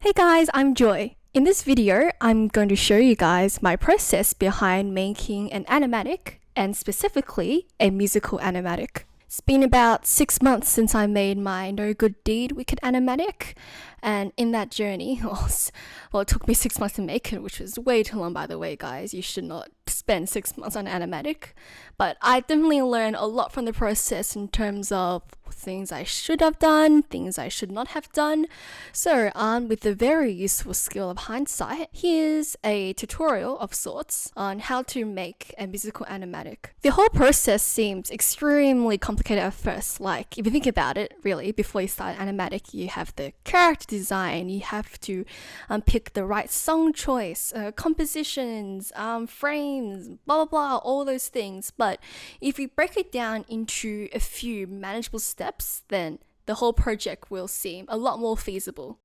Hey guys, I'm Joy. In this video, I'm going to show you guys my process behind making an animatic, and specifically a musical animatic. It's been about 6 months since I made my No Good Deed Wicked animatic, and in that journey, well, it took me 6 months to make it, which was way too long by the way, guys. You should not spend 6 months on animatic, but I definitely learned a lot from the process in terms of things I should have done, things I should not have done. So, armed with the very useful skill of hindsight, here's a tutorial of sorts on how to make a musical animatic. The whole process seems extremely complicated at first. Like, if you think about it, really, before you start animatic, you have the character design, you have to pick the right song choice, compositions, frames, blah blah blah, all those things. But if you break it down into a few manageable steps, then the whole project will seem a lot more feasible.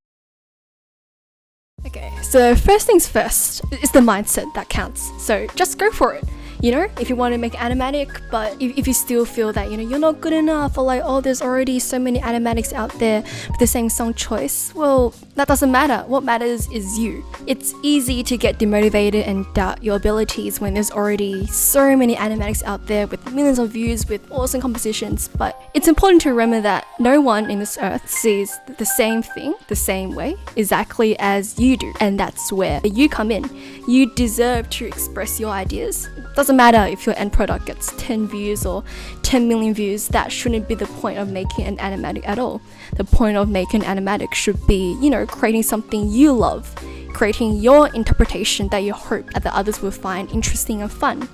Okay, so first things first, it's the mindset that counts. So just go for it. You know, if you want to make animatic, but if you still feel that, you're not good enough, or like, oh, there's already so many animatics out there with the same song choice, well, that doesn't matter. What matters is you. It's easy to get demotivated and doubt your abilities when there's already so many animatics out there with millions of views, with awesome compositions, but it's important to remember that no one in this earth sees the same thing the same way exactly as you do, and that's where you come in. You deserve to express your ideas. Doesn't matter if your end product gets 10 views or 10 million views. That shouldn't be the point of making an animatic at all. The point of making an animatic should be, creating something you love, creating your interpretation that you hope that the others will find interesting and fun.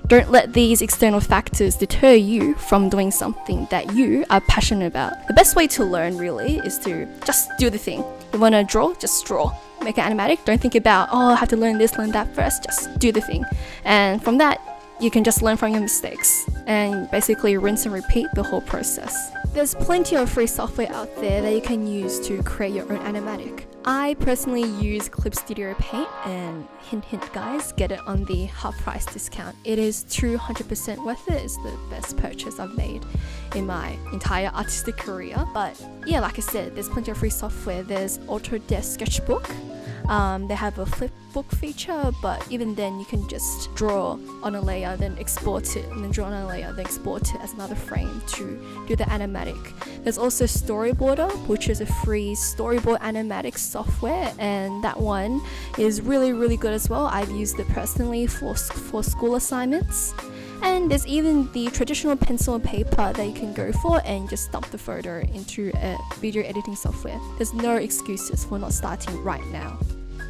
Don't let these external factors deter you from doing something that you are passionate about. The best way to learn really is to just do the thing. You want to draw? Just draw. Make an animatic. Don't think about, I have to learn this, learn that first. Just do the thing. And from that, you can just learn from your mistakes and basically rinse and repeat the whole process. There's plenty of free software out there that you can use to create your own animatic. I personally use Clip Studio Paint, and hint guys, get it on the half price discount. It is 200% worth it. It's the best purchase I've made in my entire artistic career. But yeah, like I said, there's plenty of free software. There's Autodesk Sketchbook. They have a flipbook feature, but even then you can just draw on a layer, then export it, and then draw on a layer, then export it as another frame to do the animatic. There's also Storyboarder, which is a free storyboard animatic software, and that one is really good as well. I've used it personally for school assignments. And there's even the traditional pencil and paper that you can go for and just dump the photo into a video editing software. There's no excuses for not starting right now.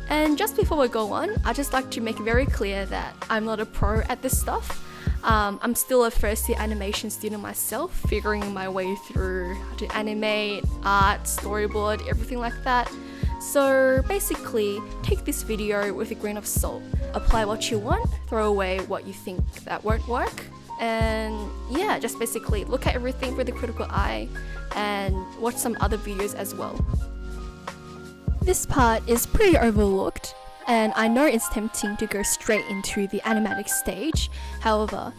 And just before we go on, I'd just like to make it very clear that I'm not a pro at this stuff. I'm still a first year animation student myself, figuring my way through how to animate, art, storyboard, everything like that. So basically, take this video with a grain of salt. Apply what you want, throw away what you think that won't work, and yeah, just basically look at everything with a critical eye and watch some other videos as well. This part is pretty overlooked, and I know it's tempting to go straight into the animatic stage. However,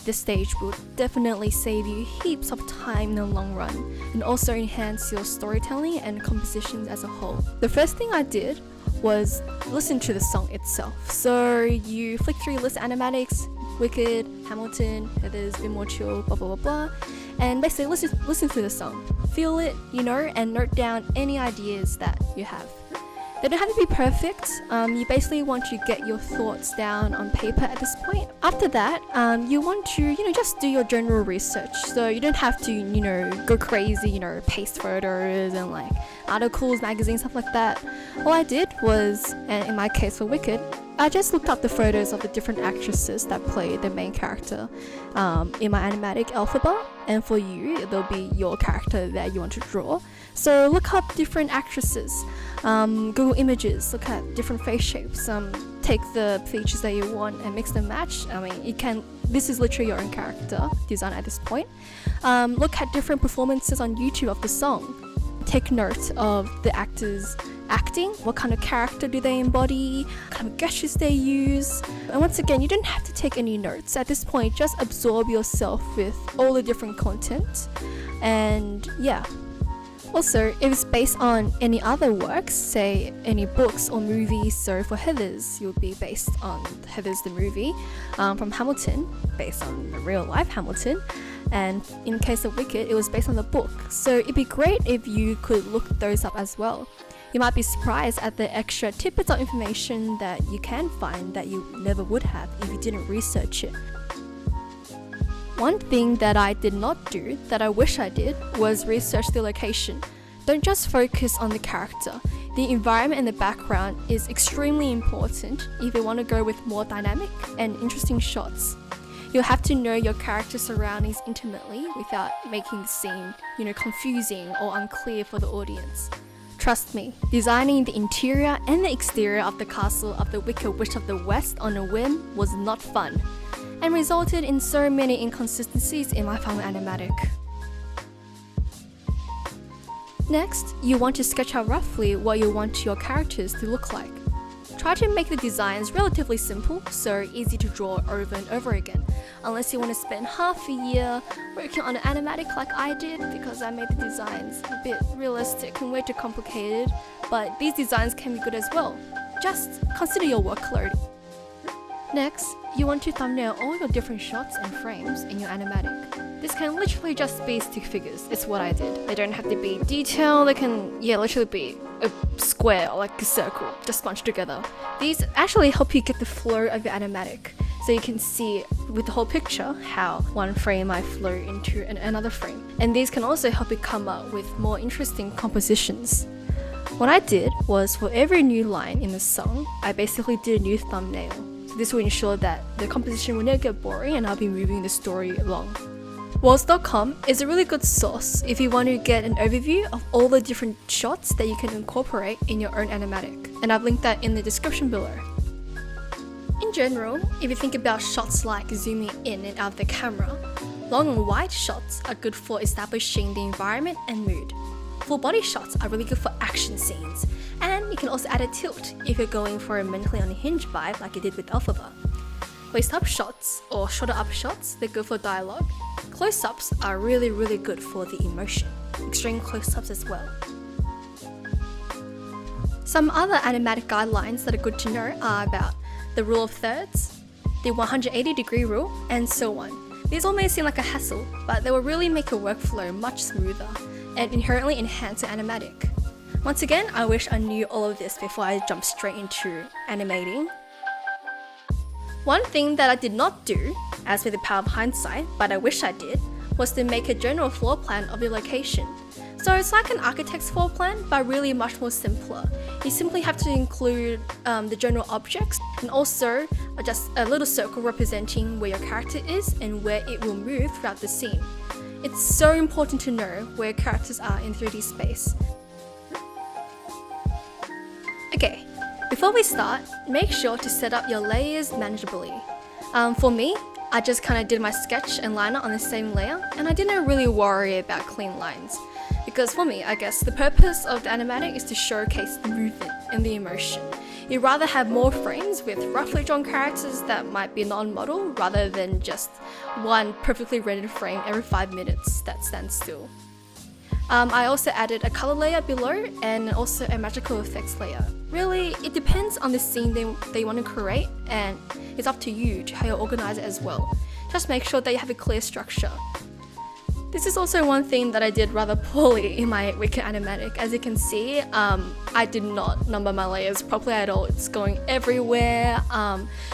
this stage will definitely save you heaps of time in the long run, and also enhance your storytelling and compositions as a whole. The first thing I did was listen to the song itself. So you flick through your list of animatics, Wicked, Hamilton, Heather's, Be More Chill, blah blah blah blah, and basically listen to the song, feel it, and note down any ideas that you have. They don't have to be perfect. You basically want to get your thoughts down on paper at this point. After that, you want to, just do your general research. So you don't have to, go crazy, paste photos and like articles, magazines, stuff like that. All I did was, and in my case for Wicked, I just looked up the photos of the different actresses that play the main character in my animatic alphabet, and for you, there'll be your character that you want to draw. So look up different actresses, Google images, look at different face shapes, take the features that you want and mix and match. This is literally your own character design at this point. Look at different performances on YouTube of the song. Take note of the actors acting, what kind of character do they embody, what kind of gestures they use. And once again, you don't have to take any notes. At this point, just absorb yourself with all the different content. And yeah, Also, if it's based on any other works, say any books or movies, so for Heathers, you'll be based on Heathers the movie, from Hamilton, based on the real life Hamilton, and in case of Wicked, it was based on the book. So it'd be great if you could look those up as well. You might be surprised at the extra tidbits of information that you can find that you never would have if you didn't research it. One thing that I did not do, that I wish I did, was research the location. Don't just focus on the character. The environment and the background is extremely important if you want to go with more dynamic and interesting shots. You'll have to know your character's surroundings intimately without making the scene, confusing or unclear for the audience. Trust me, designing the interior and the exterior of the castle of the Wicked Witch of the West on a whim was not fun, and resulted in so many inconsistencies in my final animatic. Next, you want to sketch out roughly what you want your characters to look like. Try to make the designs relatively simple, so easy to draw over and over again, unless you want to spend half a year working on an animatic like I did, because I made the designs a bit realistic and way too complicated, but these designs can be good as well. Just consider your workload. Next, you want to thumbnail all your different shots and frames in your animatic. This can literally just be stick figures, it's what I did. They don't have to be detailed, they can literally be a square or like a circle, just bunched together. These actually help you get the flow of your animatic, so you can see with the whole picture how one frame might flow into another frame. And these can also help you come up with more interesting compositions. What I did was, for every new line in the song, I basically did a new thumbnail. This will ensure that the composition will never get boring and I'll be moving the story along. Walls.com is a really good source if you want to get an overview of all the different shots that you can incorporate in your own animatic, and I've linked that in the description below. In general, if you think about shots like zooming in and out of the camera, long and wide shots are good for establishing the environment and mood. Full body shots are really good for action scenes, and you can also add a tilt if you're going for a mentally unhinged vibe like you did with Elphaba. Waist-up shots or shoulder-up shots, they're good for dialogue. Close-ups are really good for the emotion. Extreme close-ups as well. Some other animatic guidelines that are good to know are about the rule of thirds, the 180-degree rule, and so on. These all may seem like a hassle, but they will really make your workflow much smoother and inherently enhance your animatic. Once again, I wish I knew all of this before I jumped straight into animating. One thing that I did not do, as with the power of hindsight, but I wish I did, was to make a general floor plan of your location. So it's like an architect's floor plan, but really much more simpler. You simply have to include the general objects and also just a little circle representing where your character is and where it will move throughout the scene. It's so important to know where characters are in 3D space. Okay, before we start, make sure to set up your layers manageably. For me, I just kind of did my sketch and liner on the same layer, and I didn't really worry about clean lines. Because for me, I guess the purpose of the animatic is to showcase the movement and the emotion. You'd rather have more frames with roughly drawn characters that might be non-model rather than just one perfectly rendered frame every 5 minutes that stands still. I also added a color layer below and also a magical effects layer. Really, it depends on the scene they want to create, and it's up to you to how you organize it as well. Just make sure that you have a clear structure. This is also one thing that I did rather poorly in my Wicked animatic. As you can see, I did not number my layers properly at all. It's going everywhere.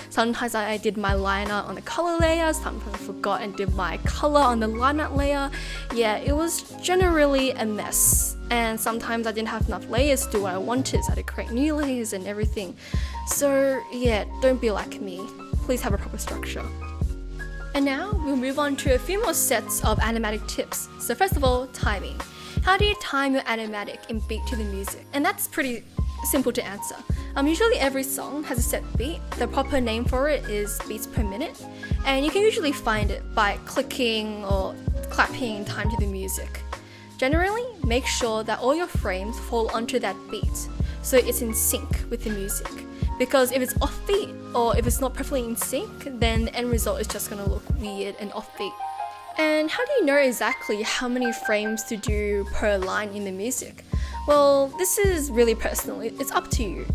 Sometimes I did my liner on the color layer, sometimes I forgot and did my color on the liner layer. Yeah, it was generally a mess. And sometimes I didn't have enough layers to do what I wanted, so I had to create new layers and everything. So yeah, don't be like me. Please have a proper structure. And now we'll move on to a few more sets of animatic tips. So first of all, timing. How do you time your animatic in beat to the music? And that's pretty simple to answer. Usually every song has a set beat. The proper name for it is beats per minute. And you can usually find it by clicking or clapping in time to the music. Generally, make sure that all your frames fall onto that beat, so it's in sync with the music. Because if it's offbeat or if it's not perfectly in sync, then the end result is just going to look weird and offbeat. And how do you know exactly how many frames to do per line in the music? Well, this is really personal, it's up to you.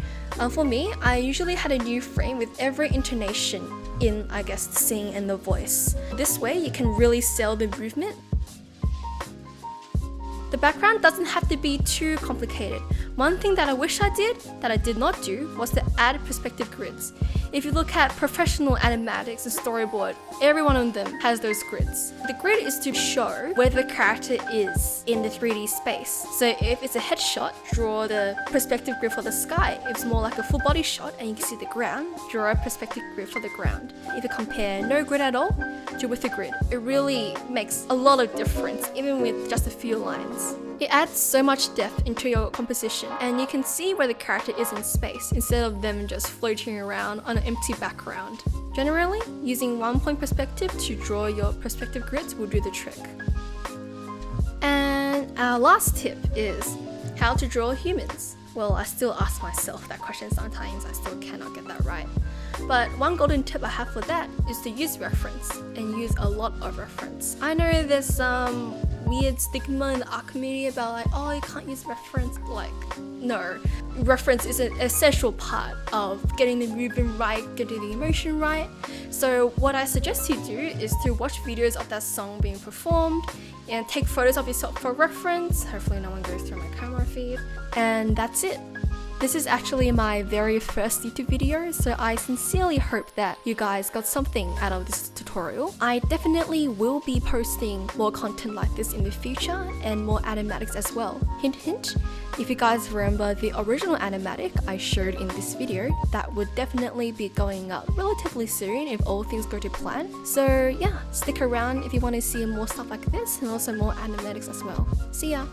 For me, I usually had a new frame with every intonation in, I guess, the sing and the voice. This way you can really sell the movement. The background doesn't have to be too complicated. One thing that I wish I did, that I did not do, was to add perspective grids. If you look at professional animatics and storyboard, every one of them has those grids. The grid is to show where the character is in the 3D space. So if it's a headshot, draw the perspective grid for the sky. If it's more like a full body shot and you can see the ground, draw a perspective grid for the ground. If you compare no grid at all to with the grid, it really makes a lot of difference, even with just a few lines. It adds so much depth into your composition, and you can see where the character is in space instead of them just floating around on an empty background. Generally, using one-point perspective to draw your perspective grids will do the trick. And our last tip is how to draw humans. Well, I still ask myself that question sometimes, I still cannot get that right. But one golden tip I have for that is to use reference, and use a lot of reference. I know there's some weird stigma in the art community about like, oh, you can't use reference. Like, no. Reference is an essential part of getting the movement right, getting the emotion right. So what I suggest you do is to watch videos of that song being performed and take photos of yourself for reference. Hopefully no one goes through my camera feed. And that's it. This is actually my very first YouTube video, so I sincerely hope that you guys got something out of this tutorial. I definitely will be posting more content like this in the future and more animatics as well. Hint hint, if you guys remember the original animatic I showed in this video, that would definitely be going up relatively soon if all things go to plan. So yeah, stick around if you want to see more stuff like this and also more animatics as well. See ya!